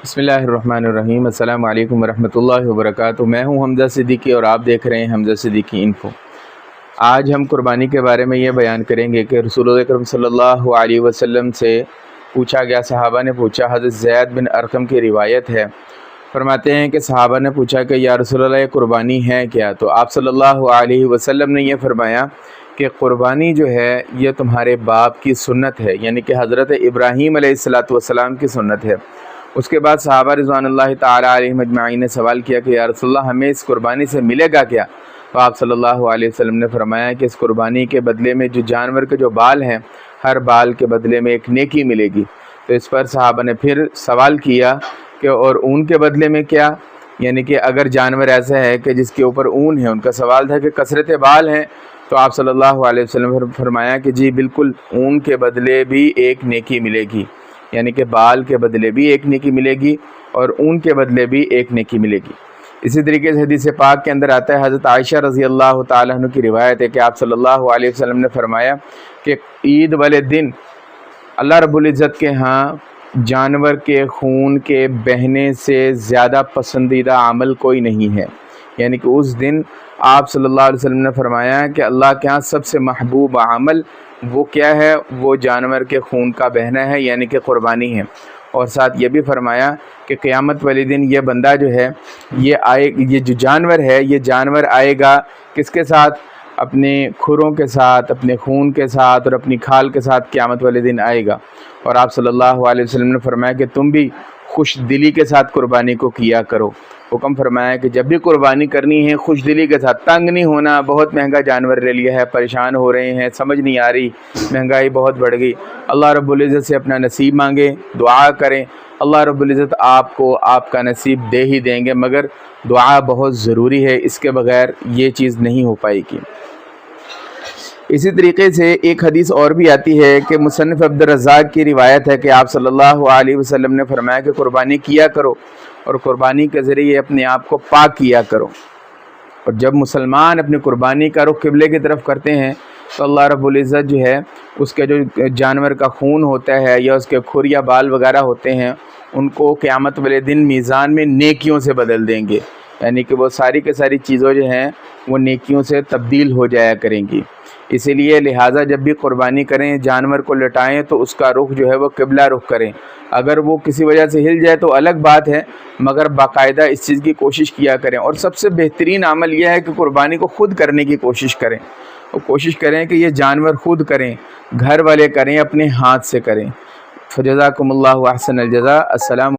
بسم اللہ الرحمن الرحیم۔ السلام علیکم ورحمۃ اللہ وبرکاتہ۔ میں ہوں حمزہ صدیقی اور آپ دیکھ رہے ہیں حمزہ صدیقی انفو۔ آج ہم قربانی کے بارے میں یہ بیان کریں گے کہ رسول اکرم صلی اللہ علیہ وسلم سے پوچھا گیا، صحابہ نے پوچھا، حضرت زید بن ارقم کی روایت ہے، فرماتے ہیں کہ صحابہ نے پوچھا کہ یا رسول اللہ یہ قربانی ہے کیا؟ تو آپ صلی اللہ علیہ وسلم نے یہ فرمایا کہ قربانی جو ہے یہ تمہارے باپ کی سنت ہے، یعنی کہ حضرت ابراہیم علیہ السلام کی سنت ہے۔ اس کے بعد صحابہ رضوان اللہ تعالی علیہم اجمعین نے سوال کیا کہ یا رسول اللہ ہمیں اس قربانی سے ملے گا کیا؟ تو آپ صلی اللہ علیہ وسلم نے فرمایا کہ اس قربانی کے بدلے میں جو جانور کے جو بال ہیں، ہر بال کے بدلے میں ایک نیکی ملے گی۔ تو اس پر صحابہ نے پھر سوال کیا کہ اور اون کے بدلے میں کیا؟ یعنی کہ اگر جانور ایسا ہے کہ جس کے اوپر اون ہے، ان کا سوال تھا کہ کثرت بال ہیں، تو آپ صلی اللہ علیہ وسلم نے فرمایا کہ جی بالکل، اون کے بدلے بھی ایک نیکی ملے گی، یعنی کہ بال کے بدلے بھی ایک نیکی ملے گی اور اون کے بدلے بھی ایک نیکی ملے گی۔ اسی طریقے سے حدیث پاک کے اندر آتا ہے، حضرت عائشہ رضی اللہ تعالیٰ عنہ کی روایت ہے کہ آپ صلی اللہ علیہ وسلم نے فرمایا کہ عید والے دن اللہ رب العزت کے ہاں جانور کے خون کے بہنے سے زیادہ پسندیدہ عمل کوئی نہیں ہے، یعنی کہ اس دن آپ صلی اللہ علیہ وسلم نے فرمایا کہ اللہ کے ہاں سب سے محبوب عمل وہ کیا ہے؟ وہ جانور کے خون کا بہنا ہے، یعنی کہ قربانی ہے۔ اور ساتھ یہ بھی فرمایا کہ قیامت والے دن یہ بندہ جو ہے یہ جو جانور ہے، یہ جانور آئے گا کس کے ساتھ؟ اپنے کھروں کے ساتھ، اپنے خون کے ساتھ اور اپنی کھال کے ساتھ قیامت والے دن آئے گا۔ اور آپ صلی اللہ علیہ وسلم نے فرمایا کہ تم بھی خوش دلی کے ساتھ قربانی کو کیا کرو۔ حکم فرمایا کہ جب بھی قربانی کرنی ہے خوش دلی کے ساتھ، تنگ نہیں ہونا، بہت مہنگا جانور لے لیا ہے، پریشان ہو رہے ہیں، سمجھ نہیں آ رہی، مہنگائی بہت بڑھ گئی۔ اللہ رب العزت سے اپنا نصیب مانگیں، دعا کریں، اللہ رب العزت آپ کو آپ کا نصیب دے ہی دیں گے، مگر دعا بہت ضروری ہے، اس کے بغیر یہ چیز نہیں ہو پائے گی۔ اسی طریقے سے ایک حدیث اور بھی آتی ہے کہ مصنف عبد الرزاق کی روایت ہے کہ آپ صلی اللہ علیہ وسلم نے فرمایا کہ قربانی کیا کرو اور قربانی کے ذریعے اپنے آپ کو پاک کیا کرو۔ اور جب مسلمان اپنی قربانی کا رخ قبلے کی طرف کرتے ہیں تو اللہ رب العزت جو ہے اس کے جو جانور کا خون ہوتا ہے یا اس کے کھر یا بال وغیرہ ہوتے ہیں، ان کو قیامت والے دن میزان میں نیکیوں سے بدل دیں گے، یعنی کہ وہ ساری کے ساری چیزوں جو ہیں وہ نیکیوں سے تبدیل ہو جایا کریں گی۔ اسی لیے لہٰذا جب بھی قربانی کریں، جانور کو لٹائیں تو اس کا رخ جو ہے وہ قبلہ رخ کریں۔ اگر وہ کسی وجہ سے ہل جائے تو الگ بات ہے، مگر باقاعدہ اس چیز کی کوشش کیا کریں۔ اور سب سے بہترین عمل یہ ہے کہ قربانی کو خود کرنے کی کوشش کریں، اور کوشش کریں کہ یہ جانور خود کریں، گھر والے کریں، اپنے ہاتھ سے کریں۔ فجزاکم اللہ احسن الجزاء۔ السلام